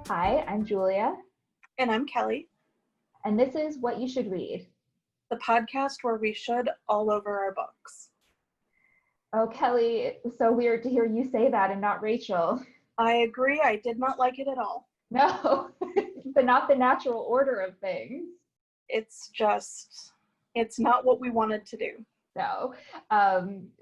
Hi, I'm Julia, And I'm Kelly, and this is What You Should Read. the podcast where we should all over our books. Oh, Kelly, it was so weird to hear you say that and not Rachel. I agree, I did not like it at all. No, but not the natural order of things. It's not what we wanted to do. No.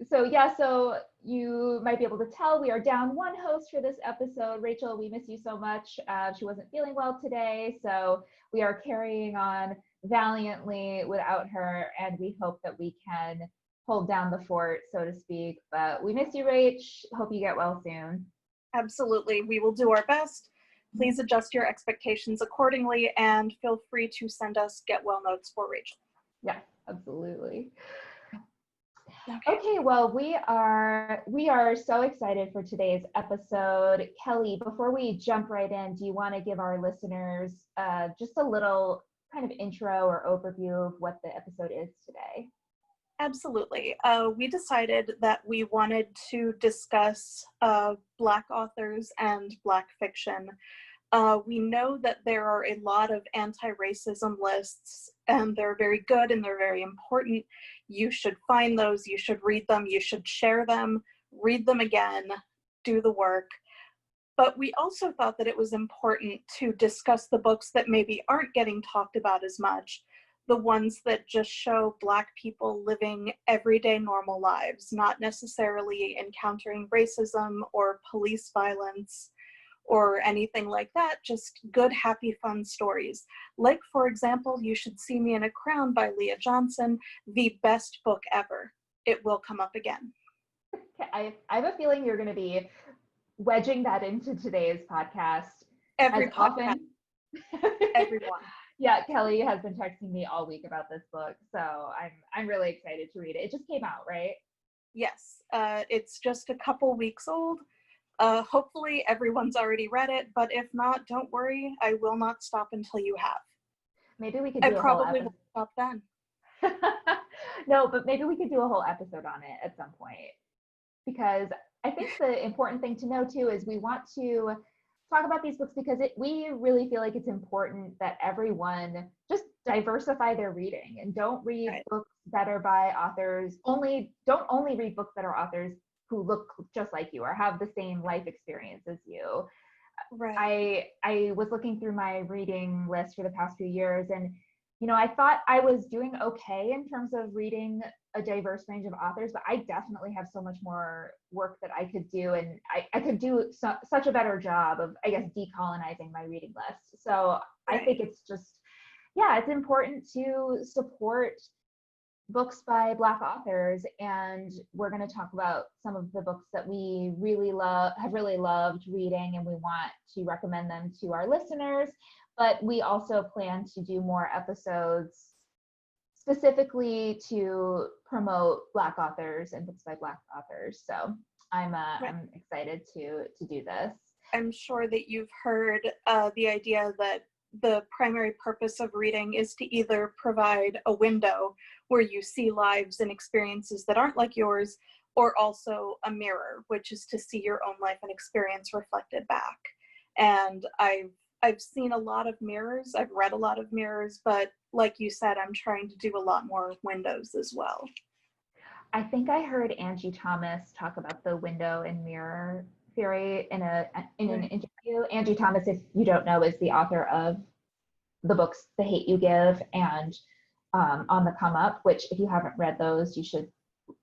So you might be able to tell we are down one host for this episode. Rachel, we miss you so much. She wasn't feeling well today, so we are carrying on valiantly without her, and we hope that we can hold down the fort, so to speak. But we miss you, Rach. Hope you get well soon. Absolutely, we will do our best. Please adjust your expectations accordingly, and feel free to send us get well notes for Rachel. Yeah, absolutely. Okay, well, we are so excited for today's episode. Kelly, before we jump right in, do you want to give our listeners just a little kind of intro or overview of what the episode is today? Absolutely. We decided that we wanted to discuss Black authors and Black fiction. We know that there are a lot of anti-racism lists, and they're very good and they're very important. You should find those, you should read them, you should share them, read them again, do the work. But we also thought that it was important to discuss the books that maybe aren't getting talked about as much, the ones that just show Black people living everyday normal lives, not necessarily encountering racism or police violence or anything like that, just good, happy, fun stories. Like, for example, You Should See Me in a Crown by Leah Johnson, the best book ever. It will come up again. I have a feeling you're going to be wedging that into today's podcast. Every as podcast, often. everyone. Yeah, Kelly has been texting me all week about this book, so I'm really excited to read it. It just came out, right? Yes, it's just a couple weeks old. Hopefully everyone's already read it, but if not, don't worry. I will not stop until you have. Maybe we could do a whole probably episode. will stop then. No, but maybe we could do a whole episode on it at some point. Because I think the important thing to know too is we want to talk about these books because we really feel like it's important that everyone just diversify their reading and don't read books that are by authors. Don't only read books that are authors who look just like you or have the same life experience as you. Right. I was looking through my reading list for the past few years, and I thought I was doing okay in terms of reading a diverse range of authors, but I definitely have so much more work that I could do, and I could do such a better job of, I guess, decolonizing my reading list. So I think it's just, it's important to support books by Black authors, and we're going to talk about some of the books that we have really loved reading, and we want to recommend them to our listeners. But we also plan to do more episodes specifically to promote Black authors and books by Black authors. So I'm excited to do this. I'm sure that you've heard the idea that the primary purpose of reading is to either provide a window where you see lives and experiences that aren't like yours, or also a mirror, which is to see your own life and experience reflected back. And I've seen a lot of mirrors, I've read a lot of mirrors, but like you said, I'm trying to do a lot more windows as well. I think I heard Angie Thomas talk about the window and mirror theory in an interview. Angie Thomas, if you don't know, is the author of the books The Hate U Give and On the Come Up, which if you haven't read those, you should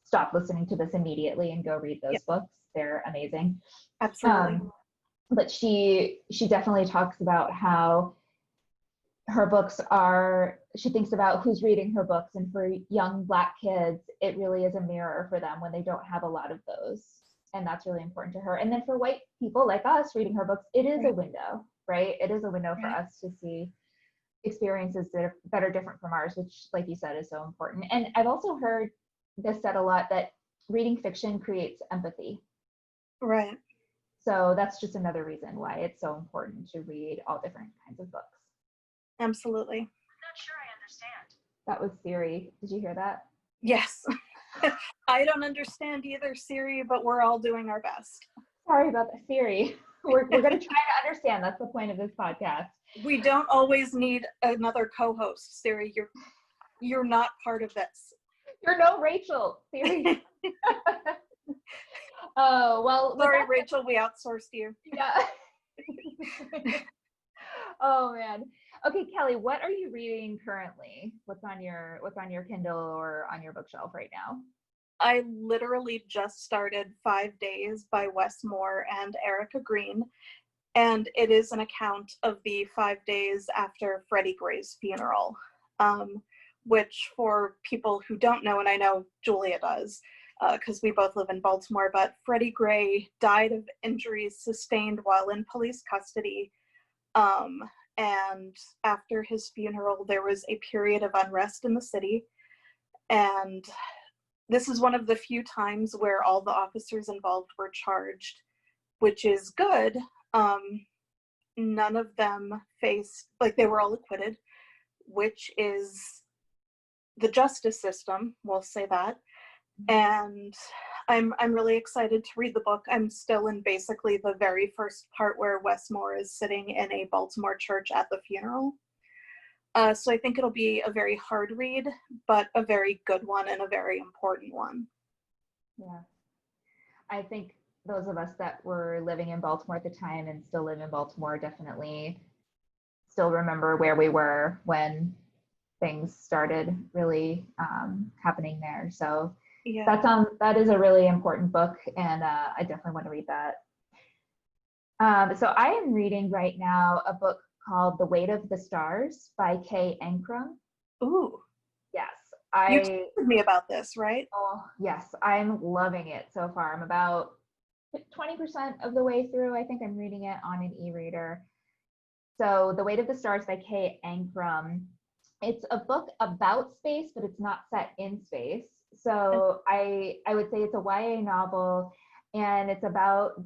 stop listening to this immediately and go read those books. They're amazing. Absolutely. But she definitely talks about how her books she thinks about who's reading her books, and for young Black kids, it really is a mirror for them when they don't have a lot of those. And that's really important to her. And then for white people like us reading her books, it is a window, right? It is a window for us to see experiences that are different from ours, which, like you said, is so important. And I've also heard this said a lot, that reading fiction creates empathy. Right. So that's just another reason why it's so important to read all different kinds of books. Absolutely. I'm not sure I understand. That was Siri. Did you hear that? Yes. I don't understand either, Siri, but we're all doing our best. Sorry about that, Siri. We're going to try to understand. That's the point of this podcast. We don't always need another co-host, Siri. You're not part of this. You're no Rachel, Siri. Oh, well. Sorry, Rachel, we outsourced you. Yeah. Oh man. Okay, Kelly, what are you reading currently? What's on your Kindle or on your bookshelf right now? I literally just started 5 Days by Wes Moore and Erica Green, and it is an account of the 5 days after Freddie Gray's funeral, which for people who don't know, and I know Julia does, because we both live in Baltimore, but Freddie Gray died of injuries sustained while in police custody. And after his funeral, there was a period of unrest in the city. And this is one of the few times where all the officers involved were charged, which is good. None of them faced, like, they were all acquitted, which is the justice system, we'll say that. And I'm really excited to read the book. I'm still in basically the very first part where Wes Moore is sitting in a Baltimore church at the funeral. So I think it'll be a very hard read, but a very good one and a very important one. Yeah. I think those of us that were living in Baltimore at the time and still live in Baltimore definitely still remember where we were when things started really happening there. So yeah, that is a really important book, and I definitely want to read that. So I am reading right now a book called The Weight of the Stars by Kay Ancrum. Ooh. Yes. You told me about this, right? Oh, yes. I'm loving it so far. I'm about 20% of the way through. I think I'm reading it on an e-reader. So The Weight of the Stars by Kay Ancrum. It's a book about space, but it's not set in space. So I would say it's a YA novel, and it's about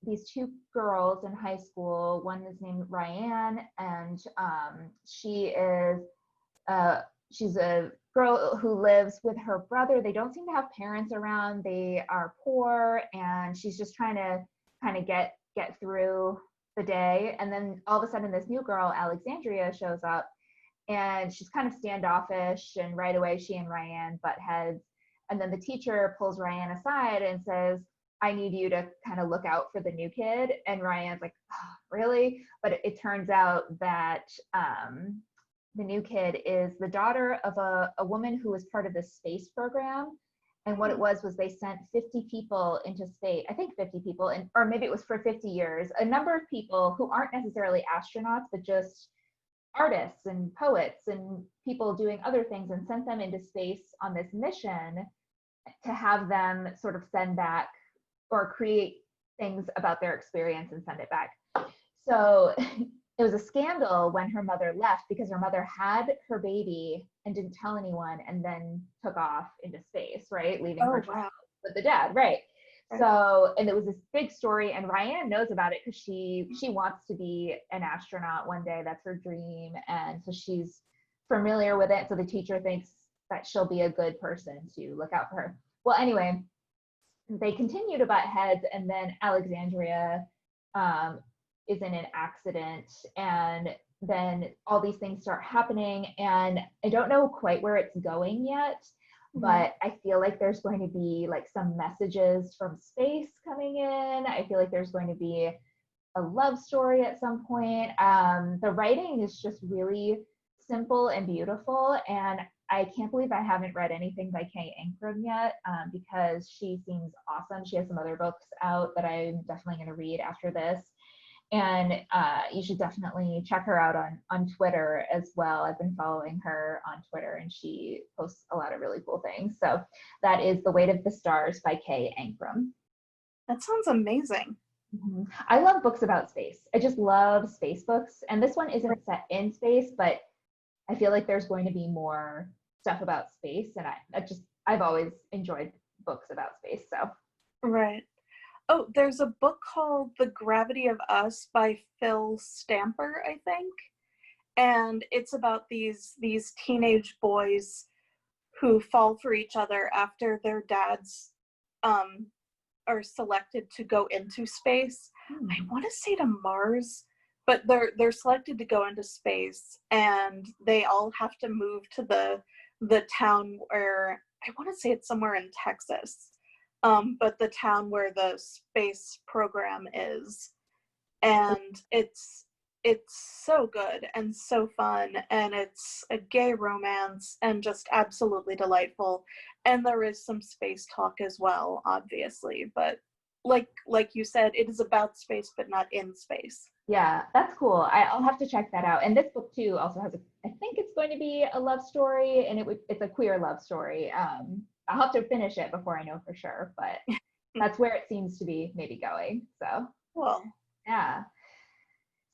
these two girls in high school. One is named Ryan, and she's a girl who lives with her brother. They don't seem to have parents around. They are poor, and she's just trying to kind of get through the day. And then all of a sudden, this new girl, Alexandria, shows up. And she's kind of standoffish, and right away she and Ryan butt heads. And then the teacher pulls Ryan aside and says, I need you to kind of look out for the new kid. And Ryan's like, oh, really? But it turns out that the new kid is the daughter of a woman who was part of the space program. And what it was they sent 50 people into space, I think 50 people, or maybe it was for 50 years, a number of people who aren't necessarily astronauts, but just artists and poets and people doing other things, and sent them into space on this mission to have them sort of send back or create things about their experience and send it back. So it was a scandal when her mother left, because her mother had her baby and didn't tell anyone, and then took off into space, right? Leaving her child with the dad, right? So, and it was this big story, and Ryan knows about it because she wants to be an astronaut one day. That's her dream. And so she's familiar with it. So the teacher thinks that she'll be a good person to look out for her. Well, anyway, they continue to butt heads, and then Alexandria is in an accident, and then all these things start happening, and I don't know quite where it's going yet. But I feel like there's going to be like some messages from space coming in. I feel like there's going to be a love story at some point. The writing is just really simple and beautiful. And I can't believe I haven't read anything by Kay Ancrum yet, because she seems awesome. She has some other books out that I'm definitely going to read after this. And you should definitely check her out on Twitter as well. I've been following her on Twitter, and she posts a lot of really cool things. So that is The Weight of the Stars by Kay Ancrum. That sounds amazing. Mm-hmm. I love books about space. I just love space books. And this one isn't set in space, but I feel like there's going to be more stuff about space. And I've always enjoyed books about space. So. Right. Oh, there's a book called The Gravity of Us by Phil Stamper, I think. And it's about these teenage boys who fall for each other after their dads are selected to go into space. Hmm. I want to say to Mars, but they're selected to go into space, and they all have to move to the town where, I want to say it's somewhere in Texas, but the town where the space program is. And it's so good and so fun, and it's a gay romance and just absolutely delightful. And there is some space talk as well, obviously, but like you said, it is about space but not in space. Yeah, that's cool. I'll have to check that out. And this book too also has I think it's going to be a love story, and it's a queer love story. I'll have to finish it before I know for sure, but that's where it seems to be maybe going. So Well, yeah.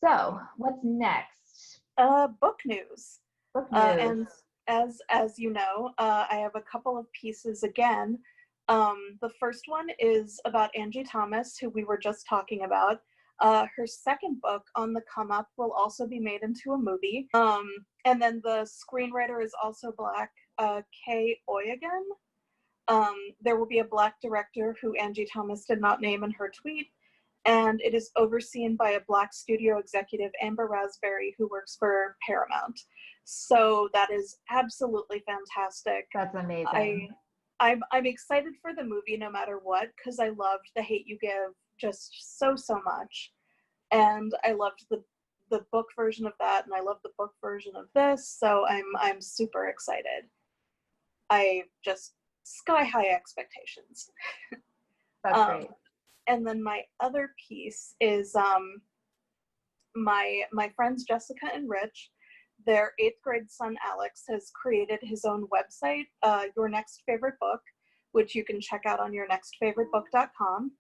So what's next? book news. Book news. And as you know, I have a couple of pieces again. The first one is about Angie Thomas, who we were just talking about. Her second book, On the Come Up, will also be made into a movie. And then the screenwriter is also Black, Kay Oyagan. There will be a Black director who Angie Thomas did not name in her tweet. And it is overseen by a Black studio executive, Amber Raspberry, who works for Paramount. So that is absolutely fantastic. That's amazing. I'm excited for the movie no matter what, because I loved The Hate U Give just so much, and I loved the book version of that, and I love the book version of this. So I'm super excited. I just sky high expectations. That's great. And then my other piece is my friends Jessica and Rich. Their 8th grade son Alex has created his own website, Your Next Favorite Book, which you can check out on yournextfavoritebook.com.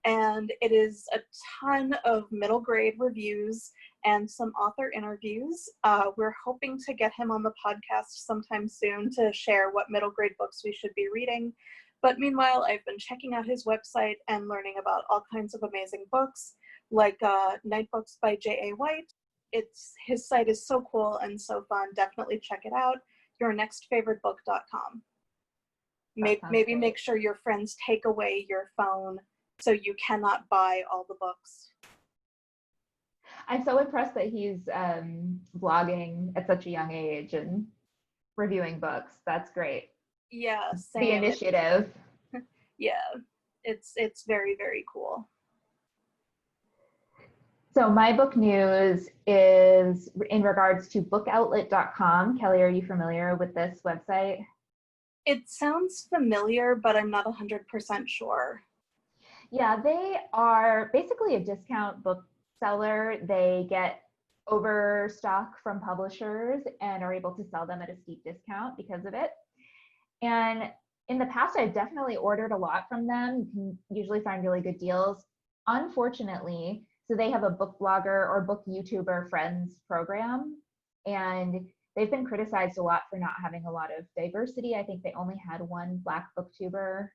And it is a ton of middle grade reviews and some author interviews. We're hoping to get him on the podcast sometime soon to share what middle grade books we should be reading. But meanwhile, I've been checking out his website and learning about all kinds of amazing books, like Night Books by J.A. White. His site is so cool and so fun. Definitely check it out. Yournextfavoritebook.com. Maybe make sure your friends take away your phone so you cannot buy all the books. I'm so impressed that he's blogging at such a young age and reviewing books. That's great. Yeah, same. The initiative. Yeah, it's very, very cool. So my book news is in regards to bookoutlet.com. Kelly, are you familiar with this website? It sounds familiar, but I'm not 100% sure. Yeah, they are basically a discount bookseller. They get overstock from publishers and are able to sell them at a steep discount because of it. And in the past, I've definitely ordered a lot from them. You can usually find really good deals. Unfortunately, so they have a book blogger or book YouTuber friends program, and they've been criticized a lot for not having a lot of diversity. I think they only had one Black booktuber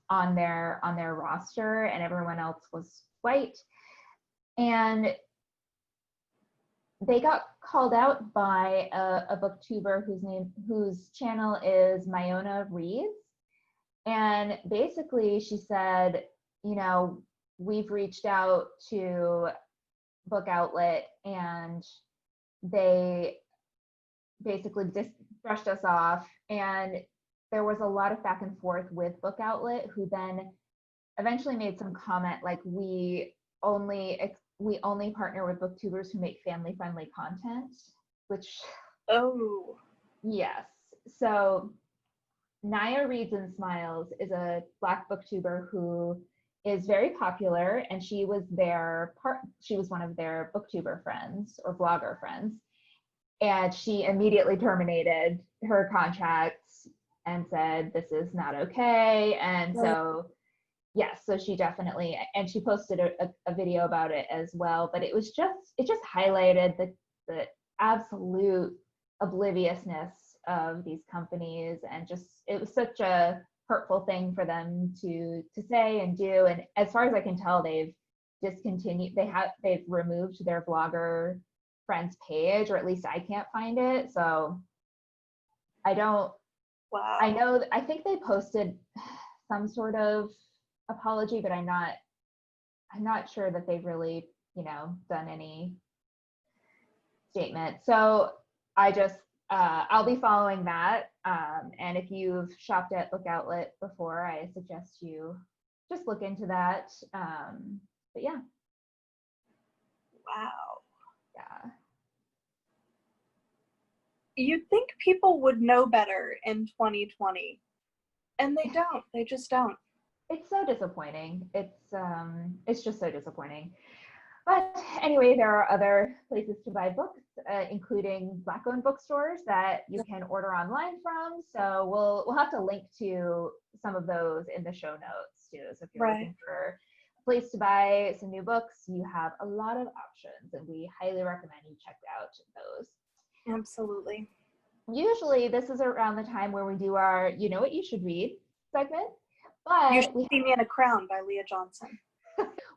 on their roster, and everyone else was white. And they got called out by a booktuber whose channel is Myona Reads. And basically she said, you know, we've reached out to Book Outlet and they basically just brushed us off. And there was a lot of back and forth with Book Outlet, who then eventually made some comment like, we only partner with booktubers who make family-friendly content, which, oh, yes. So Naya Reads and Smiles is a Black booktuber who is very popular, and she was one of their booktuber friends or blogger friends, and she immediately terminated her contracts and said, this is not okay. And so yes, so she definitely, and she posted a video about it as well, but it just highlighted the absolute obliviousness of these companies, and just, it was such a hurtful thing for them to say and do. And as far as I can tell, they've discontinued, they've removed their blogger friends page, or at least I can't find it. So I don't, wow. I think they posted some sort of apology, but I'm not sure that they've really, done any statement. So I just I'll be following that. And if you've shopped at Book Outlet before, I suggest you just look into that. But yeah. Wow. Yeah. You'd think people would know better in 2020, and they don't. They just don't. It's so disappointing. It's just so disappointing. But anyway, there are other places to buy books, including Black-owned bookstores that you can order online from. So we'll have to link to some of those in the show notes too. So if you're looking for a place to buy some new books, you have a lot of options, and we highly recommend you check out those. Absolutely. Usually, this is around the time where we do our "You Know What You Should Read" segment. But You Should See Me in a Crown by Leah Johnson.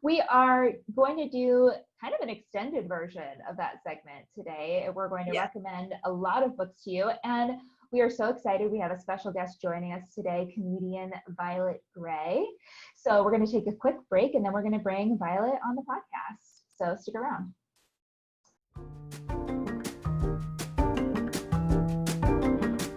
We are going to do kind of an extended version of that segment today. We're going to recommend a lot of books to you, and we are so excited. We have a special guest joining us today, comedian Violet Gray. So we're going to take a quick break, and then we're going to bring Violet on the podcast. So stick around.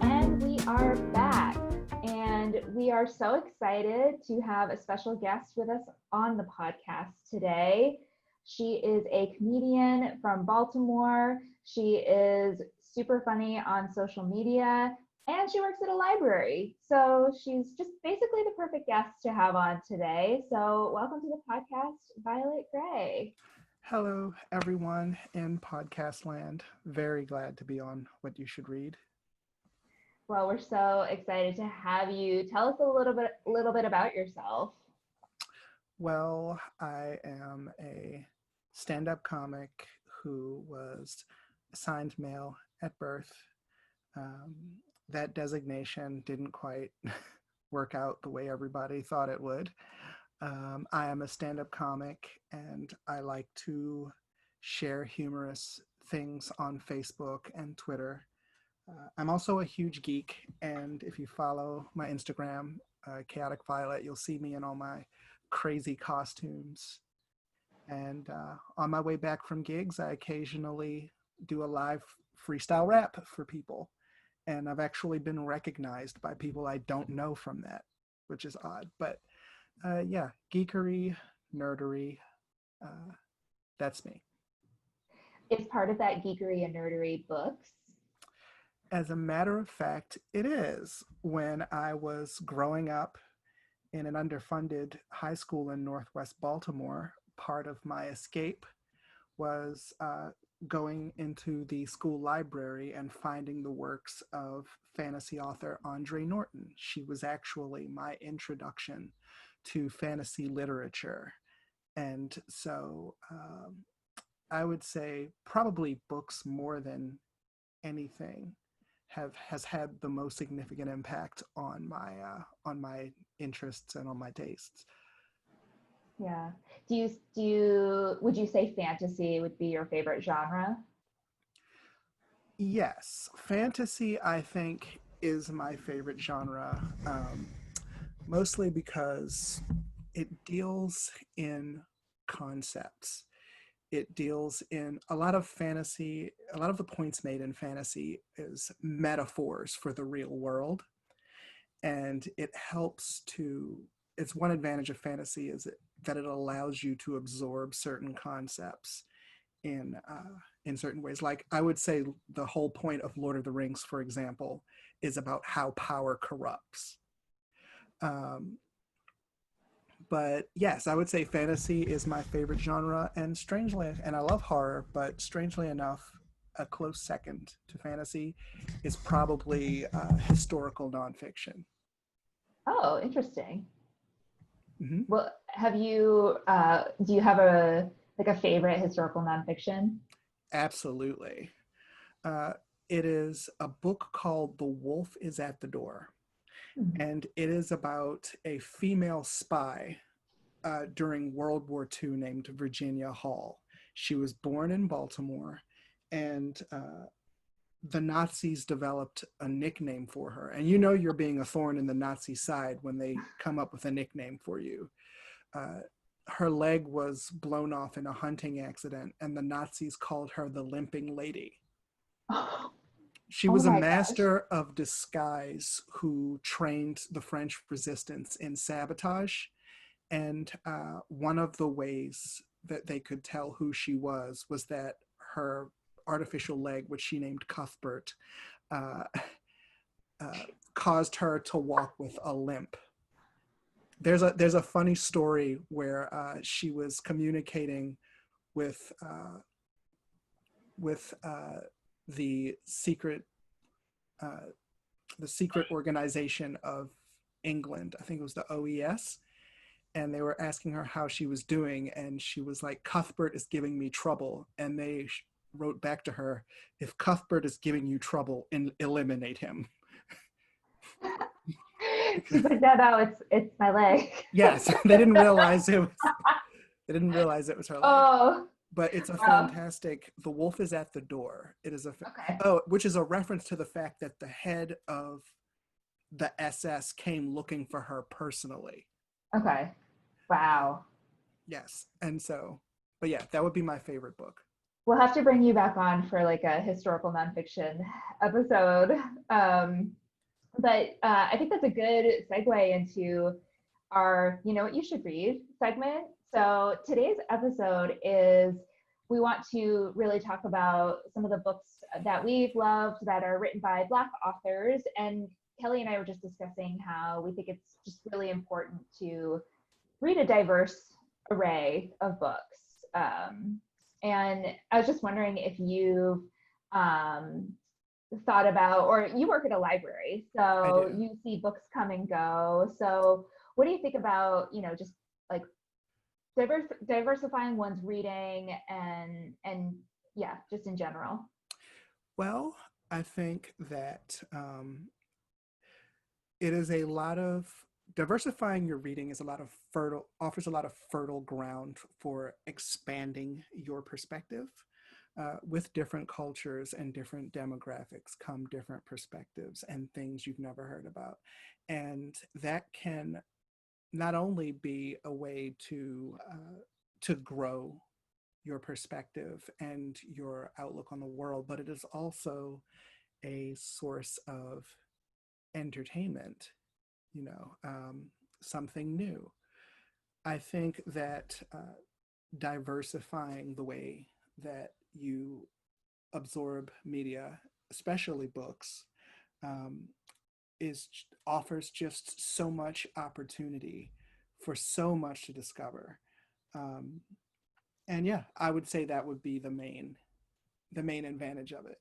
And we are back. And we are so excited to have a special guest with us on the podcast today. She is a comedian from Baltimore. She is super funny on social media, and she works at a library. So she's just basically the perfect guest to have on today. So welcome to the podcast, Violet Gray. Hello, everyone in podcast land. Very glad to be on What You Should Read. Well, we're so excited to have you. Tell us a little bit about yourself. Well, I am a stand-up comic who was assigned male at birth. That designation didn't quite work out the way everybody thought it would. I am a stand-up comic, and I like to share humorous things on Facebook and Twitter. I'm also a huge geek, and if you follow my Instagram, Chaotic Violet, you'll see me in all my crazy costumes. And on my way back from gigs, I occasionally do a live freestyle rap for people. And I've actually been recognized by people I don't know from that, which is odd. But yeah, geekery, nerdery, that's me. Is part of that geekery and nerdery books? As a matter of fact, it is. When I was growing up in an underfunded high school in Northwest Baltimore, part of my escape was going into the school library and finding the works of fantasy author Andre Norton. She was actually my introduction to fantasy literature. And so I would say probably books more than anything has had the most significant impact on my interests and on my tastes. Yeah. Would you say fantasy would be your favorite genre? Yes, fantasy I think is my favorite genre, mostly because it deals in concepts. It deals in a lot of fantasy. A lot of the points made in fantasy is metaphors for the real world. And it's one advantage of fantasy is that it allows you to absorb certain concepts in certain ways. Like I would say the whole point of Lord of the Rings, for example, is about how power corrupts. But yes, I would say fantasy is my favorite genre, and I love horror, but strangely enough, a close second to fantasy is probably historical nonfiction. Oh, interesting. Mm-hmm. Well, do you have a favorite historical nonfiction? Absolutely. It is a book called The Wolf is at the Door. And it is about a female spy during World War II named Virginia Hall. She was born in Baltimore, and the Nazis developed a nickname for her. And you know you're being a thorn in the Nazi side when they come up with a nickname for you. Her leg was blown off in a hunting accident, and the Nazis called her the Limping Lady. She was a master of disguise who trained the French resistance in sabotage. And one of the ways that they could tell who she was that her artificial leg, which she named Cuthbert, caused her to walk with a limp. There's a funny story where she was communicating with the secret organization of England. I think it was the OES. And they were asking her how she was doing, and she was like, Cuthbert is giving me trouble. And they wrote back to her, if Cuthbert is giving you trouble, eliminate him. She's like, no, it's my leg. Yes, they didn't realize it was her leg. Oh. But it's a fantastic, The Wolf is at the Door. It is which is a reference to the fact that the head of the SS came looking for her personally. Okay. Wow. Yes. And so, but yeah, that would be my favorite book. We'll have to bring you back on for like a historical nonfiction episode. But I think that's a good segue into our, you know what you should read segment. So today's episode is, we want to really talk about some of the books that we've loved that are written by Black authors. And Kelly and I were just discussing how we think it's just really important to read a diverse array of books. And I was just wondering if you've thought about, or you work at a library, so you see books come and go. So what do you think about, you know, just like diversifying one's reading and yeah, just in general? Well, I think that it is a lot of diversifying your reading offers a lot of fertile ground for expanding your perspective. With different cultures and different demographics come different perspectives and things you've never heard about. And that can not only be a way to grow your perspective and your outlook on the world, but it is also a source of entertainment, you know, something new. I think that diversifying the way that you absorb media, especially books, offers just so much opportunity for so much to discover. And yeah, I would say that would be the main advantage of it.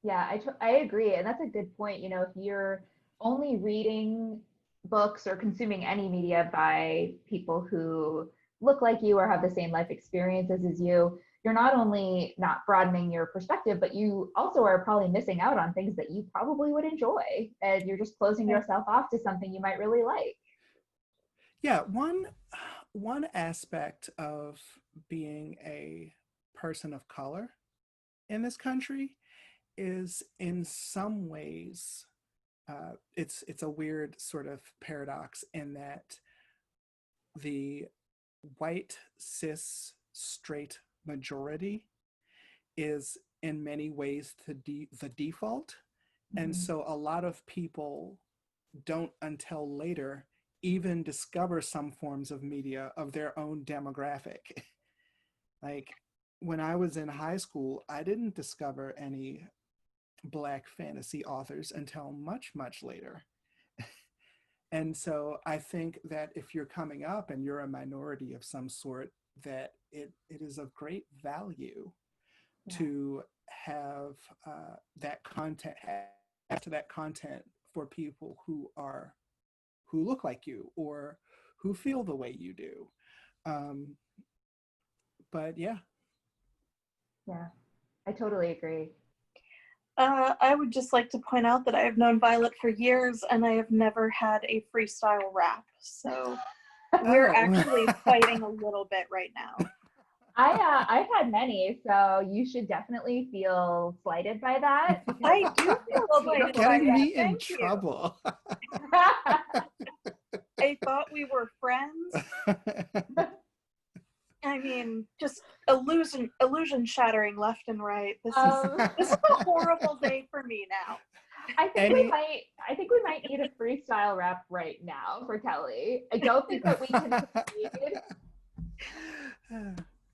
Yeah, I agree. And that's a good point. You know, if you're only reading books or consuming any media by people who look like you or have the same life experiences as you, you're not only not broadening your perspective, but you also are probably missing out on things that you probably would enjoy. And you're just closing yourself off to something you might really like. Yeah, one aspect of being a person of color in this country is, in some ways, it's a weird sort of paradox in that the white cis straight majority is in many ways the default. Mm-hmm. And so a lot of people don't until later even discover some forms of media of their own demographic. Like when I was in high school, I didn't discover any Black fantasy authors until much, much later. And so I think that if you're coming up and you're a minority of some sort, that it is of great value to have that content, for people who look like you or who feel the way you do. But yeah. Yeah, I totally agree. I would just like to point out that I have known Violet for years and I have never had a freestyle rap. So we're actually fighting a little bit right now. I've had many, so you should definitely feel slighted by that. I do feel You're slighted by getting that. me in Thank you. trouble. I thought we were friends. I mean, just illusion shattering left and right. This is a horrible day for me now. I think we might need a freestyle rap right now for Kelly. I don't think that we can succeed.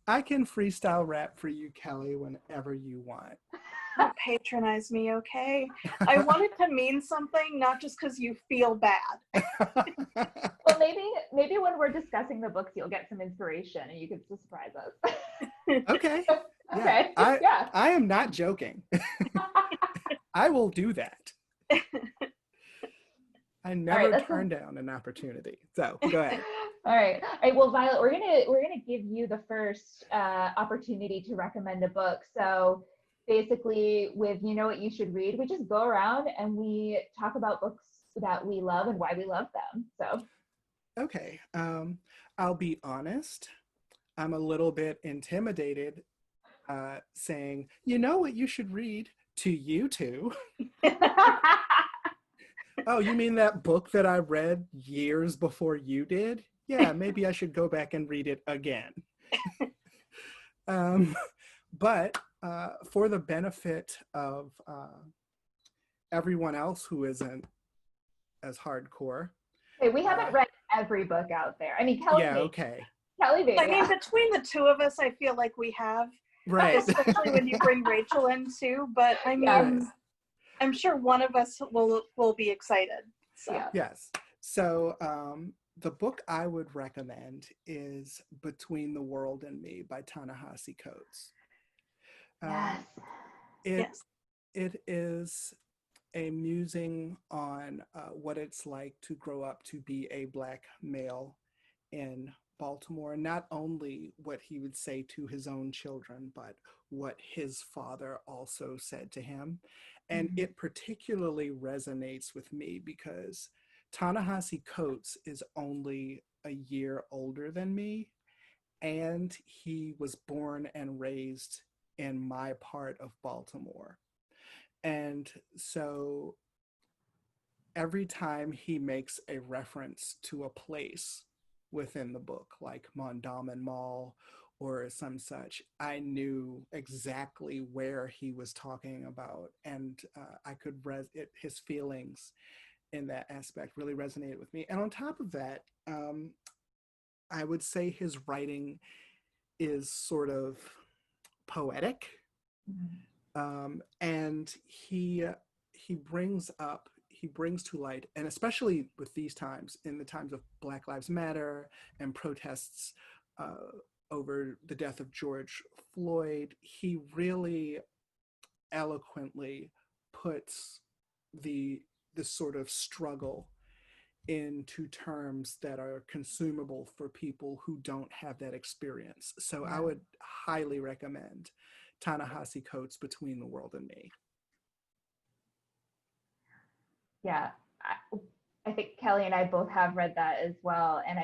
I can freestyle rap for you, Kelly, whenever you want. Don't patronize me, okay? I want it to mean something, not just because you feel bad. Well, maybe when we're discussing the books, you'll get some inspiration and you could surprise us. Okay. Okay. Yeah. I am not joking. I will do that. I never turn down an opportunity. So go ahead. All right. Well, Violet, we're gonna give you the first opportunity to recommend a book. So basically, with You Know What You Should Read, we just go around and we talk about books that we love and why we love them. So. Okay. I'll be honest. I'm a little bit intimidated saying, you know what you should read to you two. Oh, you mean that book that I read years before you did? Yeah, maybe I should go back and read it again. But for the benefit of everyone else who isn't as hardcore. Hey, we haven't read every book out there. I mean, Kelly. Yeah, okay. Kelly maybe. I mean, between the two of us, I feel like we have. Right. Especially when you bring Rachel in too. But I mean, Yes. I'm sure one of us will be excited. So. Yeah. Yes. So the book I would recommend is Between the World and Me by Ta-Nehisi Coates. Yes. It is a musing on what it's like to grow up to be a Black male in Baltimore, and not only what he would say to his own children, but what his father also said to him. And it particularly resonates with me because Ta-Nehisi Coates is only a year older than me, and he was born and raised in my part of Baltimore. And so every time he makes a reference to a place within the book, like Mondawmin Mall or some such, I knew exactly where he was talking about, and I could his feelings in that aspect really resonated with me. And on top of that, I would say his writing is sort of poetic, and he brings to light, and especially with these times, in the times of Black Lives Matter and protests over the death of George Floyd, he really eloquently puts the sort of struggle into terms that are consumable for people who don't have that experience. So I would highly recommend Ta-Nehisi Coates' Between the World and Me. Yeah, I think Kelly and I both have read that as well, and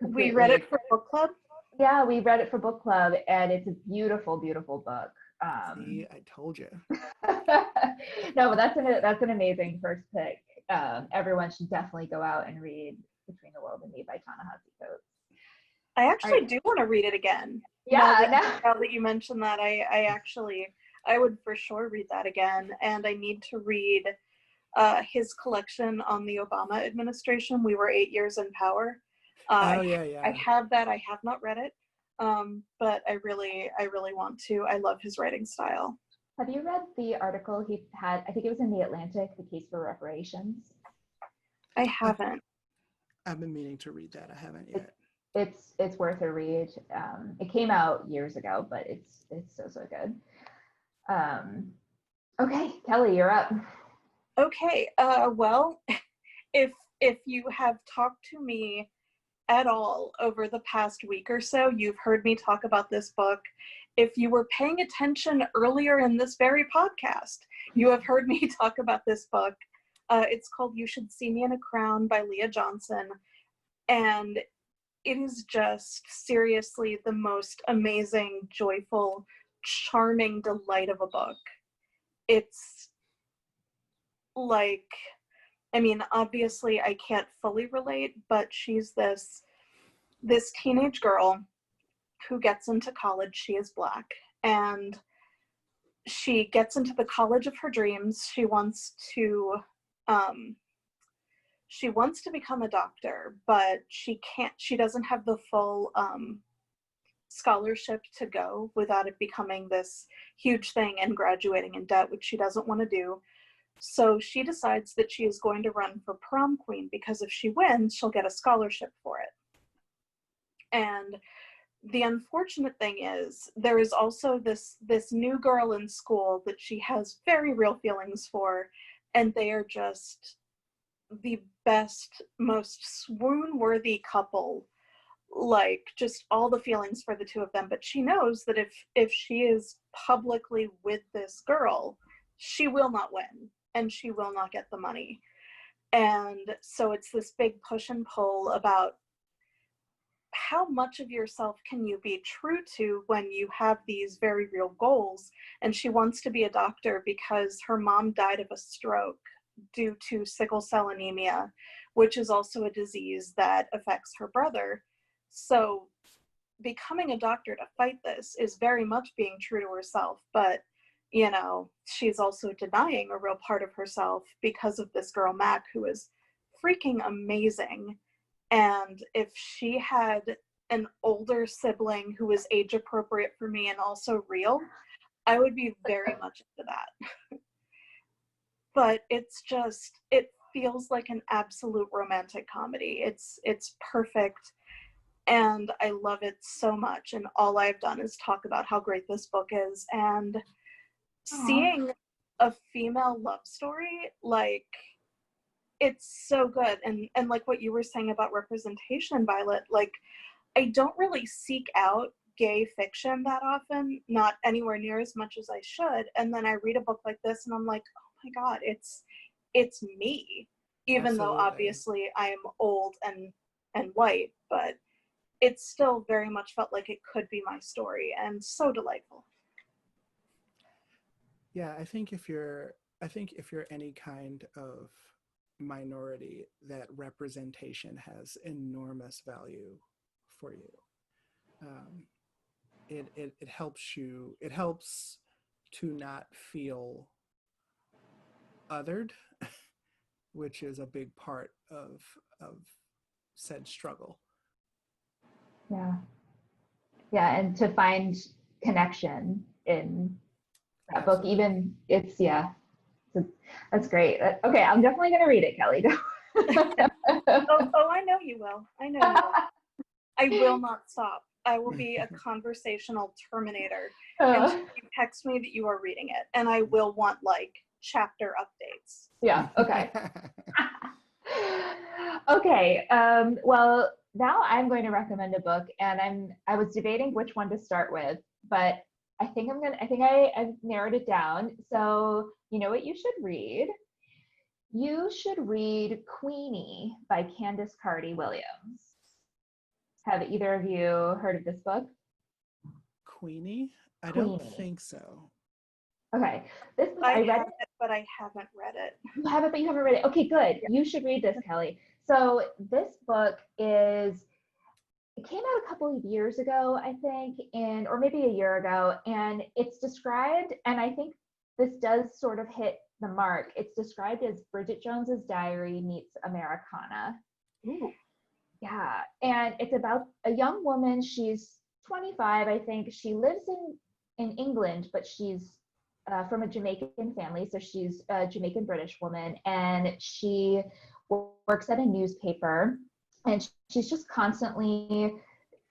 we read it for book club. Yeah, we read it for book club, and it's a beautiful, beautiful book. See, I told you. No, but that's an amazing first pick. Everyone should definitely go out and read Between the World and Me by Ta-Nehisi Coates. I actually do want to read it again. Yeah, now that you mentioned that, I would for sure read that again, and I need to read his collection on the Obama administration. We Were 8 Years in Power. Yeah. I have that. I have not read it, but I really want to. I love his writing style. Have you read the article he had? I think it was in The Atlantic, The Case for Reparations. I haven't. I've been meaning to read that. I haven't yet. It's worth a read. It came out years ago, but it's so good. Okay, Kelly, you're up. Okay. Well, if you have talked to me at all over the past week or so, you've heard me talk about this book. If you were paying attention earlier in this very podcast, you have heard me talk about this book. It's called You Should See Me in a Crown by Leah Johnson. And it is just seriously the most amazing, joyful, charming delight of a book. It's like, I mean, obviously I can't fully relate, but she's this teenage girl who gets into college. She is Black, and she gets into the college of her dreams. She wants to become a doctor, but she doesn't have the full scholarship to go without it becoming this huge thing and graduating in debt, which she doesn't want to do. So she decides that she is going to run for prom queen, because if she wins, she'll get a scholarship for it. And the unfortunate thing is, there is also this new girl in school that she has very real feelings for, and they are just the best, most swoon-worthy couple. Like, just all the feelings for the two of them. But she knows that if she is publicly with this girl, she will not win, and she will not get the money. And so it's this big push and pull about how much of yourself can you be true to when you have these very real goals. And she wants to be a doctor because her mom died of a stroke due to sickle cell anemia, which is also a disease that affects her brother. So becoming a doctor to fight this is very much being true to herself, but you know, she's also denying a real part of herself because of this girl Mac, who is freaking amazing. And if she had an older sibling who was age appropriate for me and also real, I would be very much into that. But it's just, it feels like an absolute romantic comedy. It's perfect. And I love it so much. And all I've done is talk about how great this book is. And seeing a female love story, like, it's so good. And like what you were saying about representation, Violet, like, I don't really seek out gay fiction that often, not anywhere near as much as I should. And then I read a book like this and I'm like, oh my God, it's me. Even Absolutely. though obviously I am old and white, but it still very much felt like it could be my story, and so delightful. Yeah, I think if you're any kind of minority, that representation has enormous value for you. It helps to not feel othered, which is a big part of said struggle. Yeah, and to find connection in that book, even it's that's great. Okay, I'm definitely gonna read it, Kelly. Oh, I know you will. I know you will. I will not stop. I will be a conversational terminator until you text me that you are reading it, and I will want like chapter updates. Yeah. Okay. Okay. Well, now I'm going to recommend a book, and I was debating which one to start with, but I think I've narrowed it down. So you know what you should read? You should read Queenie by Candace Carty-Williams. Have either of you heard of this book? Queenie? I don't think so. Okay. This book, I read have it, but I haven't read it. You have it, but you haven't read it. Okay, good. Yeah. You should read this, Kelly. So this book it came out a couple of years ago, I think, or maybe a year ago, and it's described, and I think this does sort of hit the mark. It's described as Bridget Jones's Diary meets Americana. Ooh. Yeah, and it's about a young woman. She's 25, I think. She lives in England, but she's from a Jamaican family, so she's a Jamaican British woman, and she works at a newspaper, and she's just constantly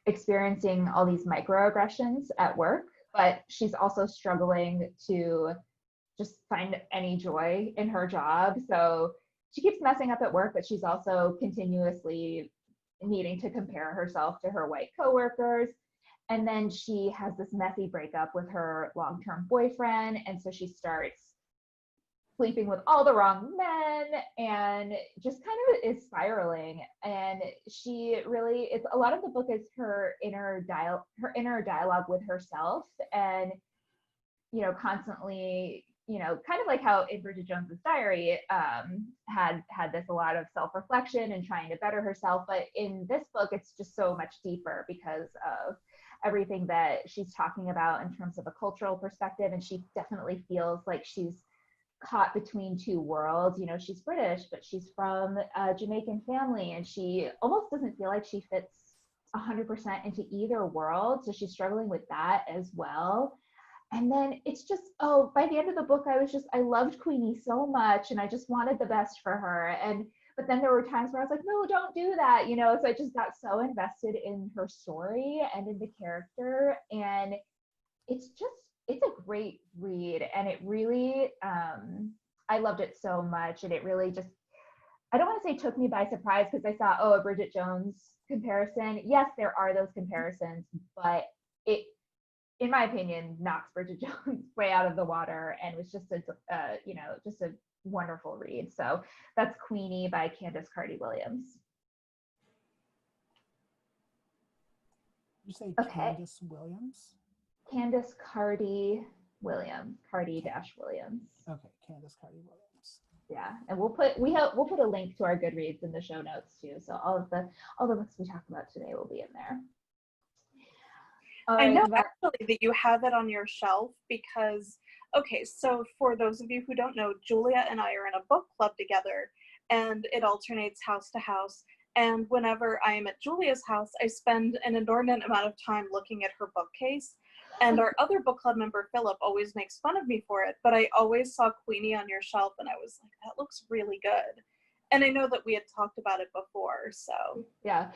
experiencing all these microaggressions at work, but she's also struggling to just find any joy in her job. So she keeps messing up at work, but she's also continuously needing to compare herself to her white coworkers. And then she has this messy breakup with her long-term boyfriend. And so she starts sleeping with all the wrong men and just kind of is spiraling. And she really, it's a lot of the book is her inner dialogue with herself, and constantly, kind of like how in Bridget Jones's Diary had this a lot of self-reflection and trying to better herself. But in this book, it's just so much deeper because of everything that she's talking about in terms of a cultural perspective. And she definitely feels like she's caught between two worlds. She's British, but she's from a Jamaican family, and she almost doesn't feel like she fits 100% into either world. So she's struggling with that as well. And then it's just, by the end of the book, I loved Queenie so much, and I just wanted the best for her. But then there were times where I was like, no, don't do that, So I just got so invested in her story and in the character. And it's a great read. And it really, I loved it so much. And it really just, I don't want to say took me by surprise, because I saw, a Bridget Jones comparison. Yes, there are those comparisons, but it, in my opinion, knocks Bridget Jones way out of the water, and was just just a wonderful read. So that's Queenie by Candace Carty-Williams. Did you say Okay. Candace Williams? Candace Carty-Williams. Carty-Williams. Okay, Candace Carty-Williams. Yeah, and we'll put a link to our Goodreads in the show notes too. So all the books we talked about today will be in there. I know actually that you have it on your shelf because, okay, so for those of you who don't know, Julia and I are in a book club together, and it alternates house to house. And whenever I am at Julia's house, I spend an inordinate amount of time looking at her bookcase. And our other book club member, Philip, always makes fun of me for it, but I always saw Queenie on your shelf, and I was like, that looks really good. And I know that we had talked about it before, so. Yeah,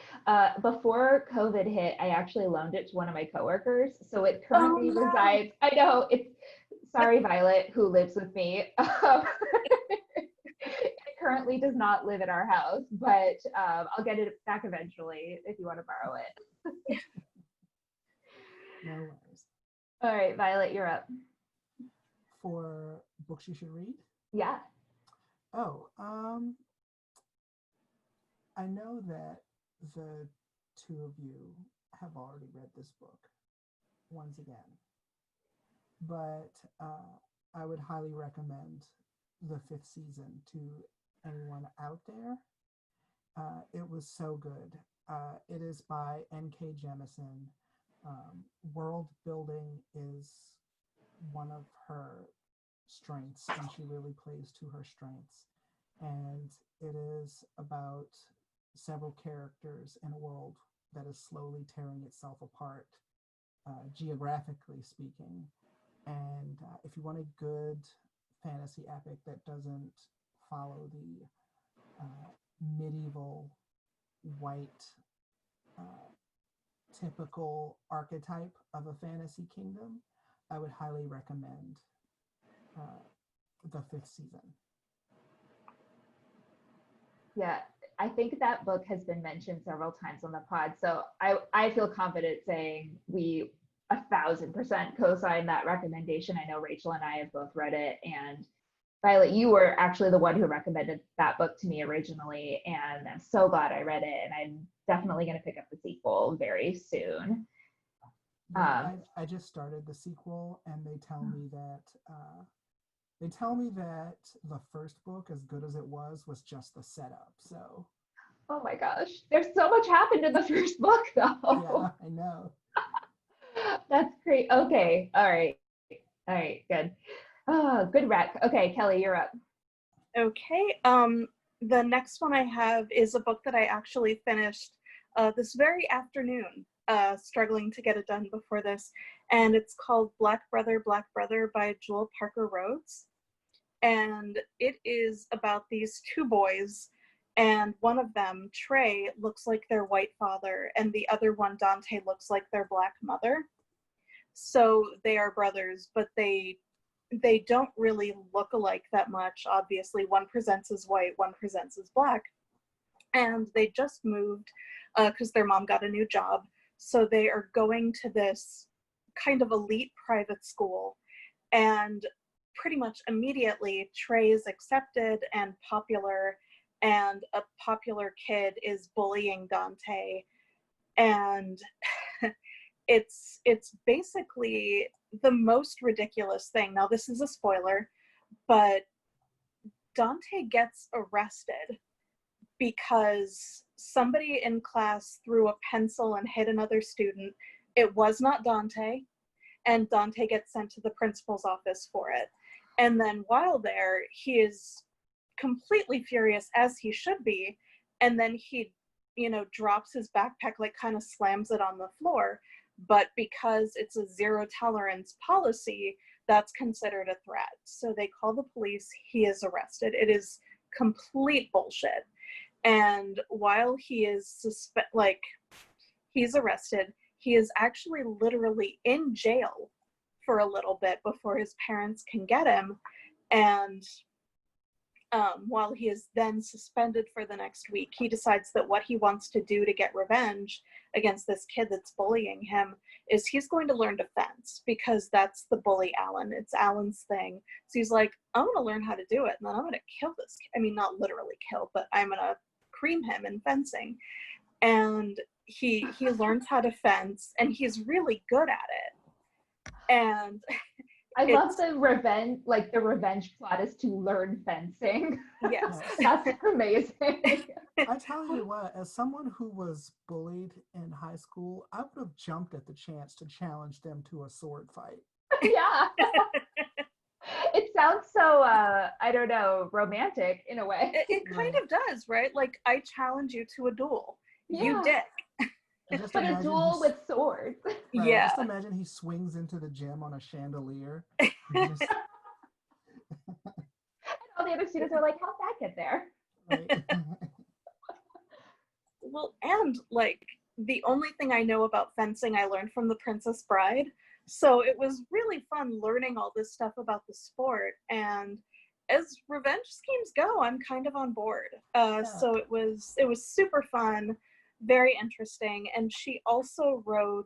before COVID hit, I actually loaned it to one of my coworkers. So it currently resides, I know, sorry, Violet, who lives with me. It currently does not live at our house, but I'll get it back eventually if you want to borrow it. No worries. All right, Violet, you're up. For books you should read? Yeah. I know that the two of you have already read this book once again, but I would highly recommend the 5th season to anyone out there. It was so good. It is by N.K. Jemisin. World building is one of her strengths, and she really plays to her strengths. And it is about several characters in a world that is slowly tearing itself apart, geographically speaking. And if you want a good fantasy epic that doesn't follow the medieval white typical archetype of a fantasy kingdom, I would highly recommend the 5th season. Yeah, I think that book has been mentioned several times on the pod, so I feel confident saying we 1,000% co-sign that recommendation. I know Rachel and I have both read it, and Violet, you were actually the one who recommended that book to me originally, and I'm so glad I read it, and I'm definitely going to pick up the sequel very soon. Yeah, I just started the sequel, and they tell me that the first book, as good as it was just the setup. So. Oh my gosh, there's so much happened in the first book, though. Yeah, I know. That's great. Okay, all right, good. Oh, good rec. Okay, Kelly, you're up. Okay, the next one I have is a book that I actually finished this very afternoon, struggling to get it done before this, and it's called Black Brother by Jewel Parker Rhodes. And it is about these two boys, and one of them, Trey, looks like their white father, and the other one, Dante, looks like their black mother. So they are brothers, but they don't really look alike that much. Obviously, one presents as white, one presents as black. And they just moved because their mom got a new job. So they are going to this kind of elite private school. And pretty much immediately Trey is accepted and popular, and a popular kid is bullying Dante. And it's basically the most ridiculous thing. Now, this is a spoiler, but Dante gets arrested because somebody in class threw a pencil and hit another student. It was not Dante, and Dante gets sent to the principal's office for it. And then while there, he is completely furious, as he should be, and then he, drops his backpack, like kind of slams it on the floor. But because it's a zero tolerance policy, that's considered a threat. So they call the police, he is arrested. It is complete bullshit. And while he is he's arrested, he is actually literally in jail for a little bit before his parents can get him. And while he is then suspended for the next week, he decides that what he wants to do to get revenge against this kid that's bullying him is he's going to learn defense, because that's the bully Alan. It's Alan's thing. So he's like, I'm going to learn how to do it, and then I'm going to kill this kid. I mean, not literally kill, but I'm going to cream him in fencing. And he learns how to fence, and he's really good at it. And I love the revenge, the revenge plot is to learn fencing. Yes. That's amazing. I tell you what, as someone who was bullied in high school, I would have jumped at the chance to challenge them to a sword fight. Yeah. It sounds so, I don't know, romantic in a way. It kind of does, right? Like, I challenge you to a dual. Yeah. You dick. But a duel with swords. Right, yeah. Just imagine he swings into the gym on a chandelier. And all the other students are like, how'd that get there? Right. Well, and the only thing I know about fencing I learned from The Princess Bride. So it was really fun learning all this stuff about the sport. And as revenge schemes go, I'm kind of on board. So it was super fun, very interesting. And she also wrote